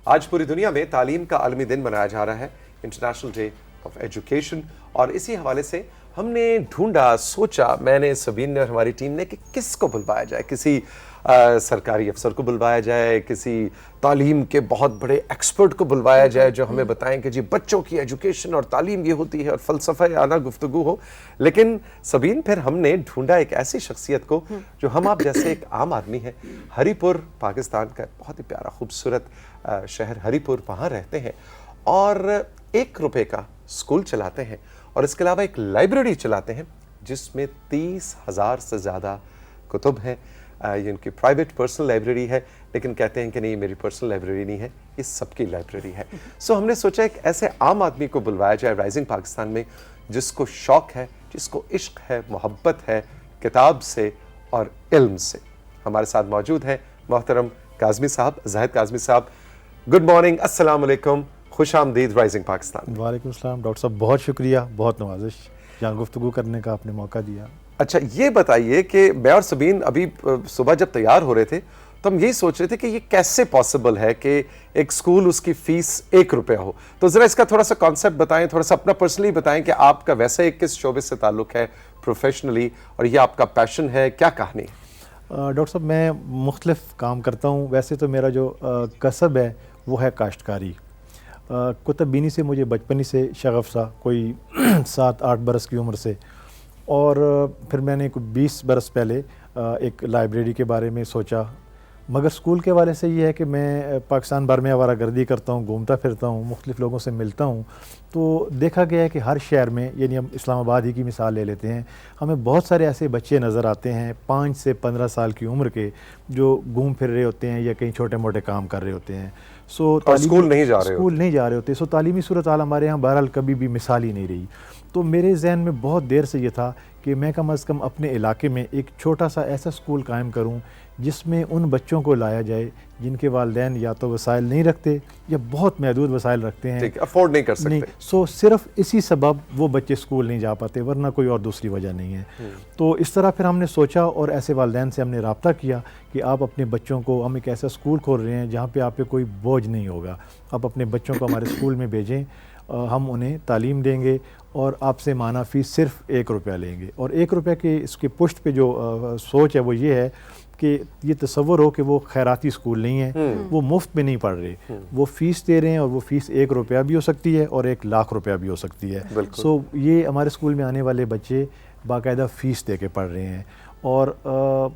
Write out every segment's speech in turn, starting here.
آج پوری دنیا میں تعلیم کا عالمی دن منایا جا رہا ہے، انٹرنیشنل ڈے آف ایجوکیشن، اور اسی حوالے سے ہم نے ڈھونڈا، سوچا، میں نے، سبین نے اور ہماری ٹیم نے کہ کس کو بلوایا جائے، کسی سرکاری افسر کو بلوایا جائے، کسی تعلیم کے بہت بڑے ایکسپرٹ کو بلوایا جائے جو ہمیں بتائیں کہ جی بچوں کی ایجوکیشن اور تعلیم یہ ہوتی ہے اور فلسفہ آنا گفتگو ہو. لیکن سبین پھر ہم نے ڈھونڈا ایک ایسی شخصیت کو جو ہم آپ جیسے ایک عام آدمی ہے، ہری پور پاکستان کا بہت ہی پیارا خوبصورت شہر ہری پور، وہاں رہتے ہیں اور 1 روپے کا اسکول چلاتے ہیں اور اس کے علاوہ ایک لائبریری چلاتے ہیں جس میں 30,000 سے زیادہ کتب ہیں. یہ ان کی پرائیویٹ پرسنل لائبریری ہے، لیکن کہتے ہیں کہ نہیں، میری پرسنل لائبریری نہیں ہے، یہ سب کی لائبریری ہے. سو ہم نے سوچا ایک ایسے عام آدمی کو بلوایا جائے رائزنگ پاکستان میں جس کو شوق ہے، جس کو عشق ہے، محبت ہے کتاب سے اور علم سے. ہمارے ساتھ موجود ہیں محترم کاظمی صاحب، زاہد کاظمی صاحب. گڈ مارننگ، السلام علیکم، خوش آمدید رائزنگ پاکستان. وعلیکم السلام ڈاکٹر صاحب، بہت شکریہ، بہت نوازش یہاں گفتگو کرنے کا آپ نے موقع دیا. اچھا یہ بتائیے کہ میں اور سبین ابھی صبح جب تیار ہو رہے تھے تو ہم یہی سوچ رہے تھے کہ یہ کیسے پاسبل ہے کہ ایک اسکول اس کی فیس 1 روپیہ ہو. تو ذرا اس کا تھوڑا سا کانسیپٹ بتائیں، تھوڑا سا اپنا پرسنلی بتائیں کہ آپ کا ویسے کس شعبے سے تعلق ہے پروفیشنلی، اور یہ آپ کا پیشن ہے، کیا کہانی ہے؟ ڈاکٹر صاحب میں مختلف کام کرتا ہوں. ویسے تو میرا جو کسب ہے وہ ہے کاشتکاری. کتب بینی سے مجھے بچپن ہی سے شغف تھا، کوئی 7-8 برس کی عمر سے. اور پھر میں نے 20 برس پہلے ایک لائبریری کے بارے میں سوچا. مگر اسکول کے حوالے سے یہ ہے کہ میں پاکستان بھر میں آوارہ گردی کرتا ہوں، گھومتا پھرتا ہوں، مختلف لوگوں سے ملتا ہوں. تو دیکھا گیا ہے کہ ہر شہر میں، یعنی ہم اسلام آباد ہی کی مثال لے لیتے ہیں، ہمیں بہت سارے ایسے بچے نظر آتے ہیں 5 سے 15 سال کی عمر کے جو گھوم پھر رہے ہوتے ہیں یا کہیں چھوٹے موٹے کام کر رہے ہوتے ہیں. اسکول نہیں جا رہے ہوتے. سو تعلیمی صورتحال ہمارے یہاں بہرحال کبھی بھی مثال ہی نہیں رہی. تو میرے ذہن میں بہت دیر سے یہ تھا کہ میں کم از کم اپنے علاقے میں ایک چھوٹا سا ایسا اسکول قائم کروں جس میں ان بچوں کو لایا جائے جن کے والدین یا تو وسائل نہیں رکھتے یا بہت محدود وسائل رکھتے ہیں، افورڈ نہیں کر سکتے. سو صرف اسی سبب وہ بچے اسکول نہیں جا پاتے، ورنہ کوئی اور دوسری وجہ نہیں ہے. تو اس طرح پھر ہم نے سوچا اور ایسے والدین سے ہم نے رابطہ کیا کہ آپ اپنے بچوں کو، ہم ایک ایسا اسکول کھول رہے ہیں جہاں پہ آپ پہ کوئی بوجھ نہیں ہوگا، آپ اپنے بچوں کو ہمارے اسکول میں بھیجیں، ہم انہیں تعلیم دیں گے اور آپ سے ماہانہ فیس صرف 1 روپیہ لیں گے. اور 1 روپیہ کے اس کی پشت پہ جو سوچ ہے وہ یہ ہے کہ یہ تصور ہو کہ وہ خیراتی اسکول نہیں ہے، وہ مفت میں نہیں پڑھ رہے، وہ فیس دے رہے ہیں، اور وہ فیس 1 روپیہ بھی ہو سکتی ہے اور 1 لاکھ روپیہ بھی ہو سکتی ہے. سو یہ ہمارے اسکول میں آنے والے بچے باقاعدہ فیس دے کے پڑھ رہے ہیں، اور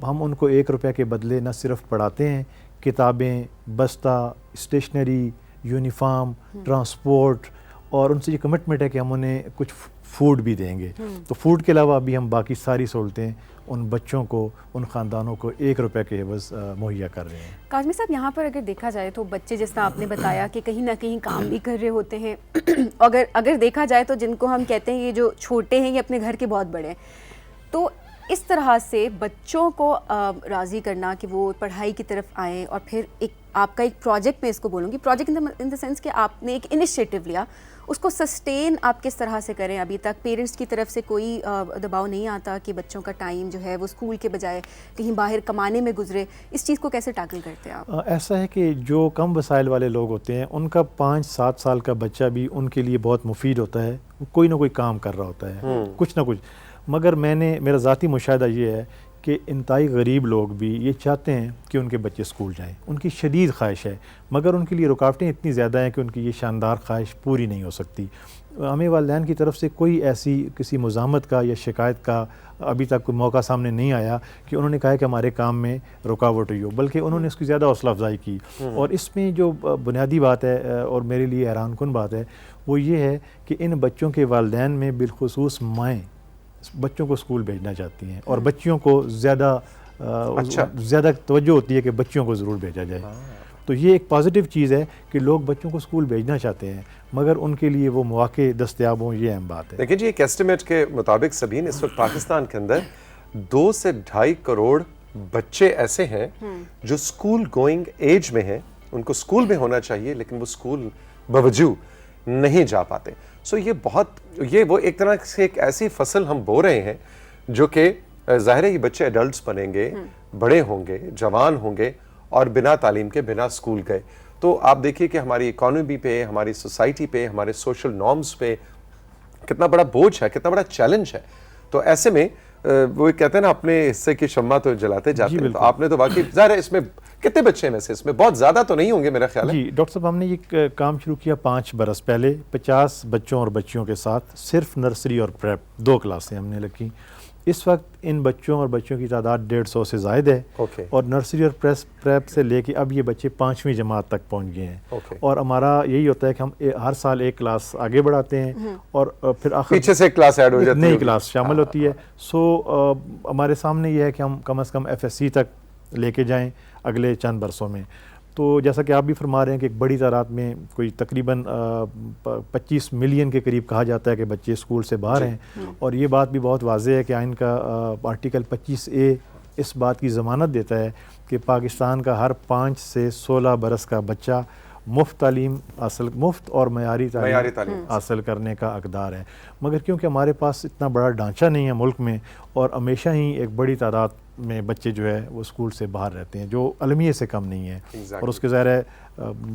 ہم ان کو 1 روپیہ کے بدلے نہ صرف پڑھاتے ہیں، کتابیں، بستہ، اسٹیشنری، یونیفارم، ٹرانسپورٹ، اور ان سے یہ کمٹمنٹ ہے کہ ہم انہیں کچھ فوڈ بھی دیں گے. تو فوڈ کے علاوہ بھی ہم باقی ساری سہولتیں ان بچوں کو، ان خاندانوں کو 1 روپے کے عوض مہیا کر رہے ہیں. کاظمی صاحب، یہاں پر اگر دیکھا جائے تو بچے، جس طرح آپ نے بتایا کہ کہیں نہ کہیں کام بھی کر رہے ہوتے ہیں، اگر دیکھا جائے تو جن کو ہم کہتے ہیں یہ جو چھوٹے ہیں یہ اپنے گھر کے بہت بڑے ہیں. تو اس طرح سے بچوں کو راضی کرنا کہ وہ پڑھائی کی طرف آئیں، اور پھر ایک آپ کا ایک پروجیکٹ، میں اس کو بولوں گی پروجیکٹ ان دا سینس کہ آپ نے ایک انیشیٹو لیا، اس کو سسٹین آپ کس طرح سے کریں؟ ابھی تک پیرنٹس کی طرف سے کوئی دباؤ نہیں آتا کہ بچوں کا ٹائم جو ہے وہ اسکول کے بجائے کہیں باہر کمانے میں گزرے؟ اس چیز کو کیسے ٹیکل کرتے ہیں آپ؟ ایسا ہے کہ جو کم وسائل والے لوگ ہوتے ہیں ان کا 5-7 سال کا بچہ بھی ان کے لیے بہت مفید ہوتا ہے، کوئی نہ کوئی کام کر رہا ہوتا ہے، کچھ نہ کچھ. مگر میرا ذاتی مشاہدہ یہ ہے کہ انتہائی غریب لوگ بھی یہ چاہتے ہیں کہ ان کے بچے اسکول جائیں، ان کی شدید خواہش ہے، مگر ان کے لیے رکاوٹیں اتنی زیادہ ہیں کہ ان کی یہ شاندار خواہش پوری نہیں ہو سکتی. ہمیں والدین کی طرف سے کوئی ایسی کسی مزاحمت کا یا شکایت کا ابھی تک کوئی موقع سامنے نہیں آیا کہ انہوں نے کہا کہ ہمارے کام میں رکاوٹ ہوئی ہو، بلکہ انہوں نے اس کی زیادہ حوصلہ افزائی کی. اور اس میں جو بنیادی بات ہے اور میرے لیے حیران کن بات ہے وہ یہ ہے کہ ان بچوں کے والدین میں بالخصوص مائیں بچوں کو اسکول بھیجنا چاہتی ہیں، اور بچیوں کو زیادہ توجہ ہوتی ہے کہ بچیوں کو ضرور بھیجا جائے. تو یہ ایک پازیٹیو چیز ہے کہ لوگ بچوں کو اسکول بھیجنا چاہتے ہیں، مگر ان کے لیے وہ مواقع دستیاب ہوں، یہ اہم بات ہے. دیکھیں جی، ایک ایسٹیمیٹ کے مطابق سبین اس وقت پاکستان کے اندر 2 سے 2.5 کروڑ بچے ایسے ہیں جو اسکول گوئنگ ایج میں ہیں، ان کو اسکول میں ہونا چاہیے لیکن وہ اسکول باوجود نہیں جا پاتے. سو یہ وہ ایک طرح سے ایک ایسی فصل ہم بو رہے ہیں جو کہ ظاہر ہے یہ بچے ایڈلٹس بنیں گے، بڑے ہوں گے، جوان ہوں گے، اور بنا تعلیم کے، بنا اسکول گئے. تو آپ دیکھیے کہ ہماری اکانومی پہ, ہماری سوسائٹی پہ, ہمارے سوشل نارمز پہ کتنا بڑا بوجھ ہے, کتنا بڑا چیلنج ہے. تو ایسے میں وہ کہتے ہیں نا اپنے حصے کی شمع تو جلاتے جاتے ہیں. تو آپ نے تو واقعی ظاہر ہے اس میں کتنے بچے ہیں ویسے, اس میں بہت زیادہ تو نہیں ہوں گے میرا خیال ہے. جی ڈاکٹر صاحب, ہم نے یہ کام شروع کیا 5 برس پہلے 50 بچوں اور بچیوں کے ساتھ, صرف نرسری اور پریپ 2 کلاسیں ہم نے رکھی. اس وقت ان بچوں اور بچیوں کی تعداد 150 سے زائد ہے, اور نرسری اور پریپ سے لے کے اب یہ بچے 5ویں جماعت تک پہنچ گئے ہیں. اور ہمارا یہی ہوتا ہے کہ ہم ہر سال 1 کلاس آگے بڑھاتے ہیں, اور پھر آخر پیچھے سے ایک کلاس ایڈ ہو جاتی ہے, نئی کلاس شامل ہوتی ہے. سو ہمارے سامنے یہ ہے کہ ہم کم از کم FSC تک لے کے جائیں اگلے چند برسوں میں. تو جیسا کہ آپ بھی فرما رہے ہیں کہ ایک بڑی تعداد میں کوئی تقریباً 25 ملین کے قریب کہا جاتا ہے کہ بچے اسکول سے باہر ہیں, اور یہ بات بھی بہت واضح ہے کہ آئین کا آرٹیکل 25A اس بات کی ضمانت دیتا ہے کہ پاکستان کا ہر 5 سے 16 برس کا بچہ مفت اور معیاری تعلیم حاصل کرنے کا حقدار ہے. مگر کیونکہ ہمارے پاس اتنا بڑا ڈھانچہ نہیں ہے ملک میں, اور ہمیشہ ہی ایک بڑی تعداد میں بچے جو ہے وہ اسکول سے باہر رہتے ہیں, جو المیہ سے کم نہیں ہے, اور اس کے ظاہر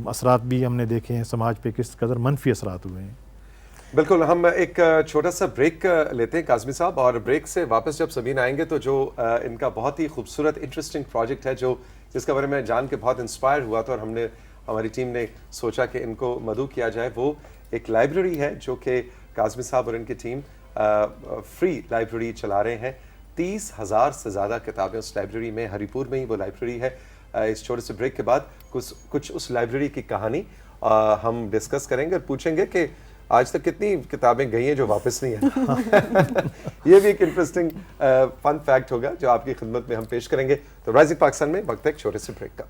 اثرات بھی ہم نے دیکھے ہیں سماج پہ کس قدر منفی اثرات ہوئے ہیں. بالکل. ہم ایک چھوٹا سا بریک لیتے ہیں کاظمی صاحب, اور بریک سے واپس جب سبین آئیں گے تو جو ان کا بہت ہی خوبصورت انٹرسٹنگ پروجیکٹ ہے, جس کے بارے میں جان کے بہت انسپائر ہوا تھا, اور ہماری ٹیم نے سوچا کہ ان کو مدعو کیا جائے. وہ ایک لائبریری ہے جو کہ کاظمی صاحب اور ان کی ٹیم فری لائبریری چلا رہے ہیں. 30,000 سے زیادہ کتابیں اس لائبریری میں, ہری پور میں ہی وہ لائبریری ہے. اس چھوٹے سے بریک کے بعد کچھ اس لائبریری کی کہانی ہم ڈسکس کریں گے, اور پوچھیں گے کہ آج تک کتنی کتابیں گئی ہیں جو واپس نہیں ہیں. یہ بھی ایک انٹرسٹنگ فن فیکٹ ہوگا جو آپ کی خدمت میں ہم پیش کریں گے. تو رائزنگ پاکستان میں وقت ہے ایک چھوٹے سے بریک کا.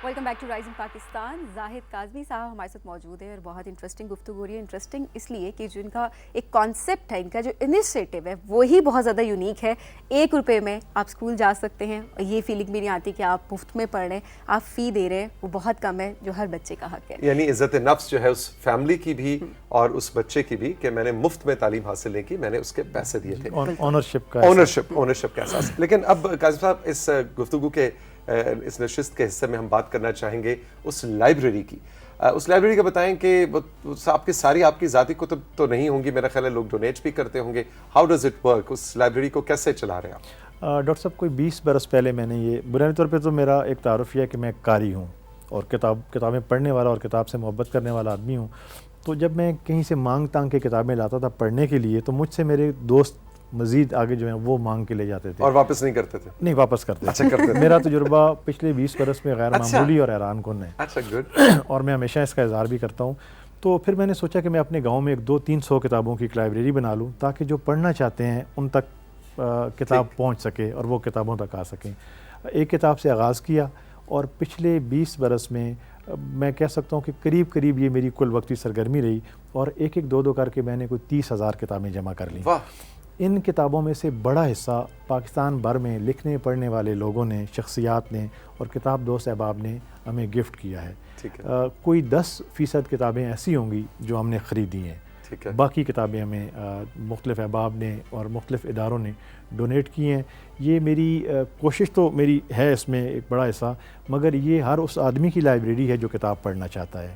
Welcome back to Rising Pakistan. Zahid Kazmi sahab ہمارے ساتھ موجود ہیں, اور بہت انٹرسٹنگ گفتگو ہو رہی ہے. انٹرسٹنگ اس لیے کہ جو ان کا ایک کانسیپٹ ہے, ان کا جو انیشیٹو ہے وہی بہت زیادہ یونیک ہے. 1 روپے میں آپ اسکول جا سکتے ہیں, اور یہ فیلنگ بھی نہیں آتی کہ آپ مفت میں پڑھ رہے ہیں, آپ فی دے رہے ہیں, وہ بہت کم ہے جو ہر بچے کا حق ہے. یعنی عزت نفس جو ہے اس فیملی کی بھی اور اس بچے کی بھی, کہ میں نے مفت میں تعلیم حاصل نہیں کی, میں نے اس کے پیسے دیے تھے. اونرشپ کا احساس. لیکن اب کاظم صاحب اس گفتگو کے اس نشست کے حصے میں ہم بات کرنا چاہیں گے اس لائبریری کی. اس لائبریری کا بتائیں کہ آپ کی ذاتی کتب تو نہیں ہوں گی, میرا خیال ہے لوگ ڈونیٹ بھی کرتے ہوں گے. How does it work? اس لائبریری کو کیسے چلا رہے ہیں آپ؟ ڈاکٹر صاحب کوئی 20 برس پہلے میں نے یہ بنیادی طور پہ تو میرا ایک تعارف یہ ہے کہ میں قاری ہوں, اور کتابیں پڑھنے والا اور کتاب سے محبت کرنے والا آدمی ہوں. تو جب میں کہیں سے مانگ تانگ کے کتابیں لاتا تھا پڑھنے کے لیے, تو مجھ سے میرے دوست مزید آگے جو ہیں وہ مانگ کے لے جاتے تھے. اور واپس نہیں کرتے تھے؟ نہیں, واپس کرتے. اچھا, کرتے. میرا تجربہ پچھلے 20 برس میں غیر معمولی اور حیران کن ہے. اچھا, گڈ. اور میں ہمیشہ اس کا اظہار بھی کرتا ہوں. تو پھر میں نے سوچا کہ میں اپنے گاؤں میں 200-300 کتابوں کی ایک لائبریری بنا لوں, تاکہ جو پڑھنا چاہتے ہیں ان تک کتاب پہنچ سکے اور وہ کتابوں تک آ سکیں. ایک کتاب سے آغاز کیا, اور پچھلے 20 برس میں کہہ سکتا ہوں کہ قریب یہ میری کل وقتی سرگرمی رہی, اور 1-2 کر کے میں نے کوئی 30,000 کتابیں جمع کر لیں. ان کتابوں میں سے بڑا حصہ پاکستان بھر میں لکھنے پڑھنے والے لوگوں نے, شخصیات نے اور کتاب دوست احباب نے ہمیں گفٹ کیا ہے. کوئی 10% کتابیں ایسی ہوں گی جو ہم نے خریدی ہیں. باقی کتابیں ہمیں مختلف احباب نے اور مختلف اداروں نے ڈونیٹ کی ہیں. یہ میری کوشش تو میری ہے اس میں ایک بڑا حصہ, مگر یہ ہر اس آدمی کی لائبریری ہے جو کتاب پڑھنا چاہتا ہے.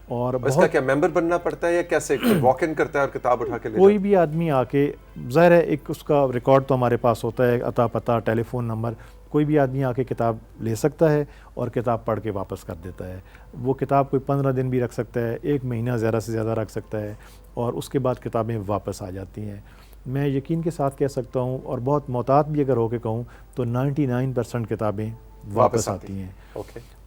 اور اس کا کیا ممبر بننا پڑتا ہے یا کیسے واک ان کرتا ہے اور کتاب اٹھا کے لے؟ کوئی بھی آدمی آ کے, ظاہر ہے ایک اس کا ریکارڈ تو ہمارے پاس ہوتا ہے, عطا پتہ, ٹیلی فون نمبر, کوئی بھی آدمی آ کے کتاب لے سکتا ہے اور کتاب پڑھ کے واپس کر دیتا ہے. وہ کتاب کوئی 15 دن بھی رکھ سکتا ہے, 1 مہینہ زیادہ سے زیادہ رکھ سکتا ہے, اور اس کے بعد کتابیں واپس آ جاتی ہیں. میں یقین کے ساتھ کہہ سکتا ہوں, اور بہت محتاط بھی اگر ہو کے کہوں, تو 99% کتابیں واپس آتی ہیں.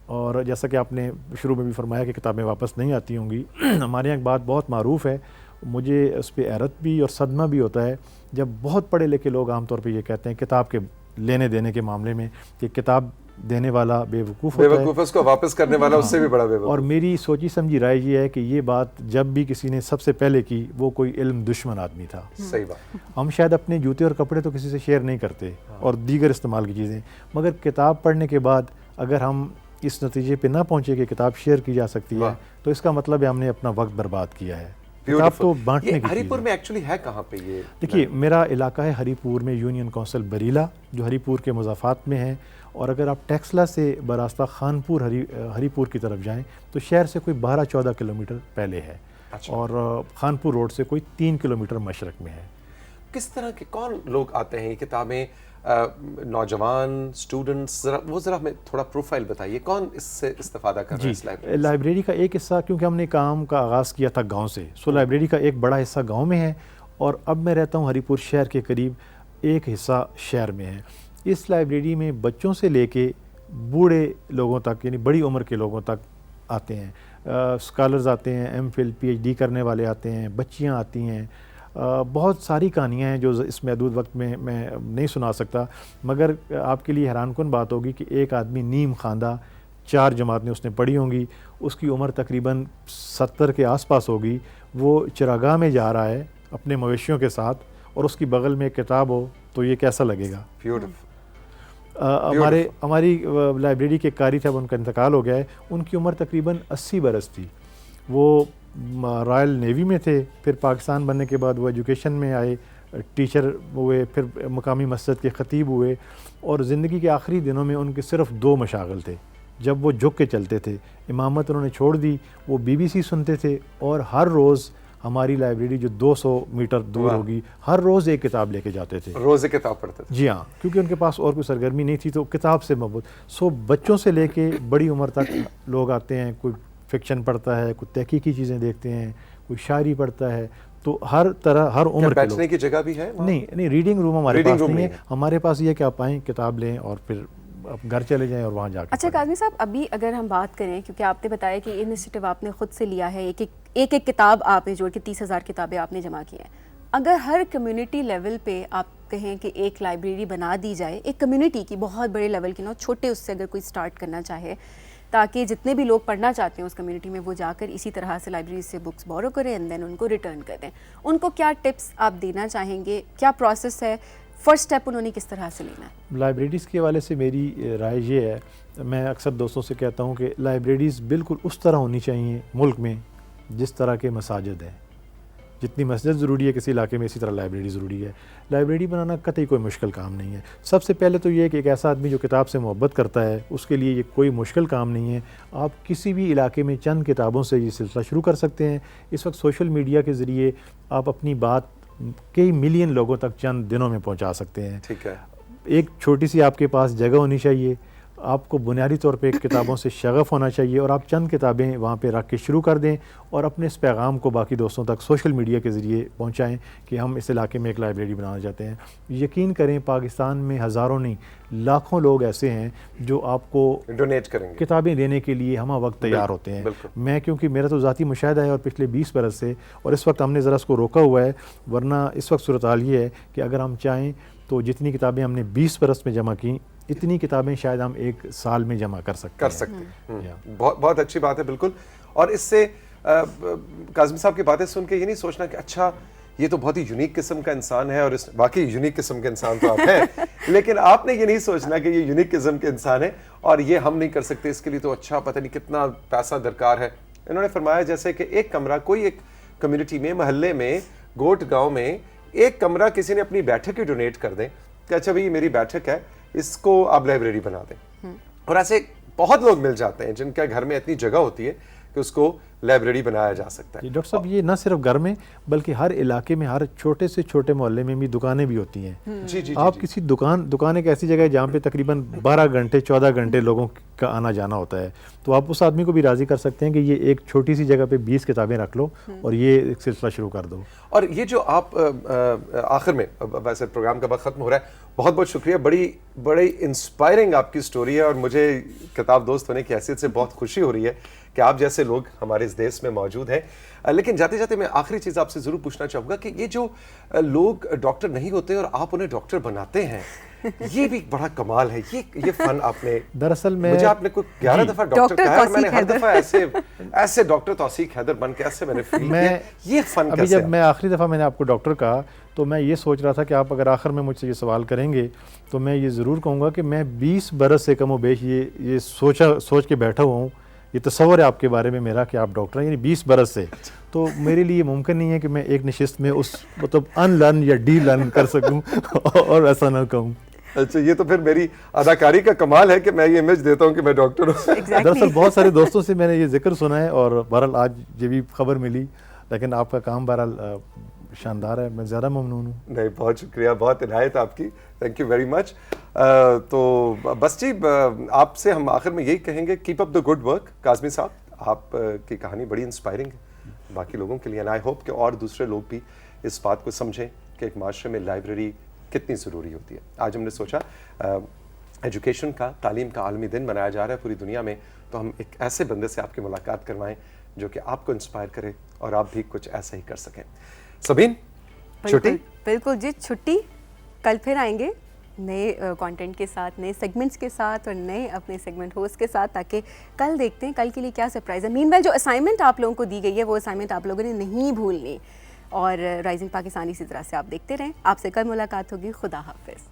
اور جیسا کہ آپ نے شروع میں بھی فرمایا کہ کتابیں واپس نہیں آتی ہوں گی, ہمارے یہاں ایک بات بہت معروف ہے, مجھے اس پہ حیرت بھی اور صدمہ بھی ہوتا ہے جب بہت پڑھے لکھے لوگ عام طور پہ یہ کہتے ہیں کتاب کے لینے دینے کے معاملے میں کہ کتاب دینے والا بے وقوف ہوتا ہے, اس کو واپس کرنے والا اس سے بھی بڑا بے وقوف. اور میری سوچی سمجھی رائے یہ ہے کہ یہ بات جب بھی کسی نے سب سے پہلے کی وہ کوئی علم دشمن آدمی تھا. صحیح بات. ہم شاید اپنے جوتے اور کپڑے تو کسی سے شیئر نہیں کرتے اور دیگر استعمال کی چیزیں, مگر کتاب پڑھنے کے بعد اگر ہم اس نتیجے پہ نہ پہنچے کہ کتاب شیئر کی جا سکتی ہے تو اس کا مطلب ہے ہم نے اپنا وقت برباد کیا ہے. کتاب تو بانٹنے کی ہری چیز پور ہے. میں ایکچولی ہے کہاں پہ یہ؟ دیکھیے میرا علاقہ ہے ہری پور میں یونین کونسل بریلا جو ہری پور کے مضافات میں ہے, اور اگر آپ ٹیکسلا سے براستہ خانپور ہری پور کی طرف جائیں تو شہر سے کوئی 12-14 کلومیٹر پہلے ہے, اور خانپور روڈ سے کوئی 3 کلومیٹر مشرق میں ہے. کس طرح کے کون لوگ آتے ہیں یہ کتابیں, نوجوان اسٹوڈنٹس, ذرا ہمیں تھوڑا پروفائل بتائیے, کون اس سے استفادہ کر رہا ہے اس لائبریری؟ لائبریری کا ایک حصہ, کیونکہ ہم نے کام کا آغاز کیا تھا گاؤں سے, سو لائبریری کا ایک بڑا حصہ گاؤں میں ہے, اور اب میں رہتا ہوں ہری پور شہر کے قریب, ایک حصہ شہر میں ہے. اس لائبریری میں بچوں سے لے کے بوڑھے لوگوں تک, یعنی بڑی عمر کے لوگوں تک آتے ہیں. اسکالرز آتے ہیں, M Phil P H D کرنے والے آتے ہیں, بچیاں آتی ہیں. بہت ساری کہانیاں ہیں جو اس محدود وقت میں نہیں سنا سکتا, مگر آپ کے لیے حیران کن بات ہوگی کہ ایک آدمی نیم خواندہ 4 جماعتیں اس نے پڑھی ہوں گی, اس کی عمر تقریباً 70 کے آس پاس ہوگی, وہ چراگاہ میں جا رہا ہے اپنے مویشیوں کے ساتھ, اور اس کی بغل میں ایک کتاب ہو تو یہ کیسا لگے گا؟ ہماری لائبریری کے قاری تھے, ان کا انتقال ہو گیا ہے, ان کی عمر تقریباً 80 برس تھی. وہ رائل نیوی میں تھے, پھر پاکستان بننے کے بعد وہ ایجوکیشن میں آئے, ٹیچر ہوئے, پھر مقامی مسجد کے خطیب ہوئے, اور زندگی کے آخری دنوں میں ان کے صرف 2 مشاغل تھے جب وہ جھک کے چلتے تھے. امامت انہوں نے چھوڑ دی, وہ BBC سنتے تھے, اور ہر روز ہماری لائبریری جو 200 میٹر دور ہوگی, ہر روز ایک کتاب لے کے جاتے تھے. روز ایک کتاب پڑھتے تھے؟ جی ہاں, کیونکہ ان کے پاس اور کوئی سرگرمی نہیں تھی, تو کتاب سے محبت. سو بچوں سے لے کے بڑی عمر تک لوگ آتے ہیں, کوئی فکشن پڑھتا ہے, کوئی تحقیقی چیزیں دیکھتے ہیں, کوئی شاعری پڑھتا ہے, تو ہر طرح ہر عمر کے لوگ. بیٹھنے کی جگہ بھی ہے؟ نہیں, ریڈنگ روم ہمارے پاس نہیں ہے. ہمارے پاس یہ ہے کہ آپ آئیں, کتاب لیں, اور پھر آپ گھر چلے جائیں اور وہاں جا کے. اچھا کاظمی صاحب, ابھی اگر ہم بات کریں, کیونکہ آپ نے بتایا کہ انیشیٹو آپ نے خود سے لیا ہے, ایک کتاب آپ نے جوڑ کے 30,000 کتابیں آپ نے جمع کی ہیں. اگر ہر کمیونٹی لیول پہ آپ کہیں کہ ایک لائبریری بنا دی جائے, ایک کمیونٹی کی, بہت بڑے لیول کی نہ, چھوٹے اس سے اگر کوئی سٹارٹ کرنا چاہے, تاکہ جتنے بھی لوگ پڑھنا چاہتے ہیں اس کمیونٹی میں وہ جا کر اسی طرح سے لائبریری سے بکس بورو کریں اینڈ دین ان کو ریٹرن کر دیں, ان کو کیا ٹپس آپ دینا چاہیں گے؟ کیا پروسیس ہے, فرسٹ اسٹیپ انہوں نے کس طرح سے لینا ہے؟ لائبریریز کے حوالے سے میری رائے یہ ہے, میں اکثر دوستوں سے کہتا ہوں کہ لائبریریز بالکل اس طرح ہونی چاہیے ملک میں جس طرح کے مساجد ہیں. جتنی مسجد ضروری ہے کسی علاقے میں, اسی طرح لائبریری ضروری ہے. لائبریری بنانا قطعی کوئی مشکل کام نہیں ہے. سب سے پہلے تو یہ ہے کہ ایک ایسا آدمی جو کتاب سے محبت کرتا ہے, اس کے لیے یہ کوئی مشکل کام نہیں ہے. آپ کسی بھی علاقے میں چند کتابوں سے یہ سلسلہ شروع کر سکتے ہیں. اس وقت سوشل میڈیا کے ذریعے آپ اپنی بات کئی ملین لوگوں تک چند دنوں میں پہنچا سکتے ہیں. ٹھیک ہے. ایک چھوٹی سی آپ کے پاس جگہ ہونی چاہیے, آپ کو بنیادی طور پہ کتابوں سے شغف ہونا چاہیے, اور آپ چند کتابیں وہاں پہ رکھ کے شروع کر دیں, اور اپنے اس پیغام کو باقی دوستوں تک سوشل میڈیا کے ذریعے پہنچائیں کہ ہم اس علاقے میں ایک لائبریری بنانا چاہتے ہیں. یقین کریں پاکستان میں ہزاروں نہیں لاکھوں لوگ ایسے ہیں جو آپ کو ڈونیٹ کریں گے, کتابیں دینے کے لیے ہمہ وقت تیار ہوتے ہیں. میں کیونکہ میرا تو ذاتی مشاہدہ ہے اور پچھلے 20 برس سے, اور اس وقت ہم نے ذرا اس کو روکا ہوا ہے, ورنہ اس وقت صورتحال یہ ہے کہ اگر ہم چاہیں تو جتنی کتابیں ہم نے 20 برس میں جمع کیں, اتنی کتابیں شاید ہم 1 سال میں جمع کر سکتے ہیں. بہت اچھی بات ہے. بالکل. اور اس سے کاظمی صاحب کی باتیں سن کے یہ نہیں سوچنا کہ اچھا یہ تو بہت ہی یونیک قسم کا انسان ہے, اور واقعی یونیک قسم کے انسان تو آپ ہیں, لیکن آپ نے یہ نہیں سوچنا کہ یہ یونیک قسم کے انسان ہے اور یہ ہم نہیں کر سکتے, اس کے لیے تو اچھا پتہ نہیں کتنا پیسہ درکار ہے. انہوں نے فرمایا جیسے کہ ایک کمرہ, کوئی ایک کمیونٹی میں, محلے میں, گوٹ گاؤں میں ایک کمرہ کسی نے اپنی بیٹھک ہی ڈونیٹ کر دیں کہ اچھا بھائی یہ میری بیٹھک ہے, اس کو آپ لائبریری بنا دیں. اور ایسے بہت لوگ مل جاتے ہیں جن کے گھر میں اتنی جگہ ہوتی ہے کہ اس کو لائبریری بنایا جا سکتا ہے. ڈاکٹر صاحب, یہ نہ صرف گھر میں بلکہ ہر علاقے میں, ہر چھوٹے سے چھوٹے محلے میں بھی دکانیں بھی ہوتی ہیں. آپ کسی دکان ایک ایسی جگہ ہے جہاں پہ تقریباً 12 گھنٹے 14 گھنٹے لوگوں کا آنا جانا ہوتا ہے, تو آپ اس آدمی کو بھی راضی کر سکتے ہیں کہ یہ ایک چھوٹی سی جگہ پہ 20 کتابیں رکھ لو اور یہ ایک سلسلہ شروع کر دو. اور یہ جو آپ آخر میں, ویسے پروگرام کا وقت ختم ہو رہا ہے, بہت بہت شکریہ, بڑی انسپائرنگ آپ کی سٹوری ہے, اور مجھے کتاب دوست ہونے کی حیثیت سے بہت خوشی ہو رہی ہے کہ آپ جیسے لوگ ہمارے اس دیش میں موجود ہیں. لیکن جاتے جاتے میں آخری چیز آپ سے ضرور پوچھنا چاہوں گا کہ یہ جو لوگ ڈاکٹر نہیں ہوتے اور آپ انہیں ڈاکٹر بناتے ہیں, یہ بھی بڑا کمال ہے. یہ فن آپ نے, دراصل میں مجھے آپ نے کوئی 11 دفعہ ڈاکٹر کہا ہے, میں نے ہر دفعہ ایسے ڈاکٹر توثیق حیدر بن کے ایسے میں نے فیل کیا. یہ فن ابھی جب میں آخری دفعہ میں نے آپ کو ڈاکٹر کہا تو میں یہ سوچ رہا تھا کہ آپ اگر آخر میں مجھ سے یہ سوال کریں گے تو میں یہ ضرور کہوں گا کہ میں 20 برس سے کم و بیش یہ سوچ کے بیٹھا ہوا ہوں, یہ تصور ہے آپ کے بارے میں میرا کہ آپ ڈاکٹر ہیں, یعنی 20 برس سے. تو میرے لیے یہ ممکن نہیں ہے کہ میں ایک نشست میں اس مطلب ان لرن یا ڈی لرن کر سکوں اور ایسا نہ کہوں. اچھا, یہ تو پھر میری اداکاری کا کمال ہے کہ میں یہ امیج دیتا ہوں کہ میں ڈاکٹر ہوں. دراصل بہت سارے دوستوں سے میں نے یہ ذکر سنا ہے اور بہرحال آج یہ بھی خبر ملی, لیکن آپ کا کام بہرحال شاندار ہے, میں زیادہ ممنون ہوں. نہیں, بہت شکریہ, بہت عنایت آپ کی, تھینک یو ویری مچ. تو بس جی, آپ سے ہم آخر میں یہی کہیں گے, keep up the good work. Kazmi صاحب, آپ کی کہانی بڑی انسپائرنگ ہے باقی لوگوں کے لیے, اینڈ آئی ہوپ کہ اور دوسرے لوگ بھی اس بات کو سمجھیں کہ ایک معاشرے میں لائبریری کتنی ضروری ہوتی ہے. آج ہم نے سوچا ایجوکیشن کا, تعلیم کا عالمی دن منایا جا رہا ہے پوری دنیا میں, تو ہم ایک ایسے بندے سے آپ کی ملاقات کروائیں جو کہ آپ کو انسپائر کرے اور آپ بھی کچھ ایسا ہی کر سکیں. سبین, چھٹی؟ بالکل جی, چھٹی. کل پھر آئیں گے نئے کانٹینٹ کے ساتھ, نئے سیگمنٹس کے ساتھ اور نئے اپنے سیگمنٹ ہوسٹ کے ساتھ, تاکہ کل دیکھتے ہیں کل کے لیے کیا سرپرائز ہے. مین ویل جو اسائنمنٹ آپ لوگوں کو دی گئی ہے وہ اسائنمنٹ آپ لوگوں نے نہیں بھولنی, اور رائزنگ پاکستان اسی طرح سے آپ دیکھتے رہیں. آپ سے کل ملاقات ہوگی. خدا حافظ.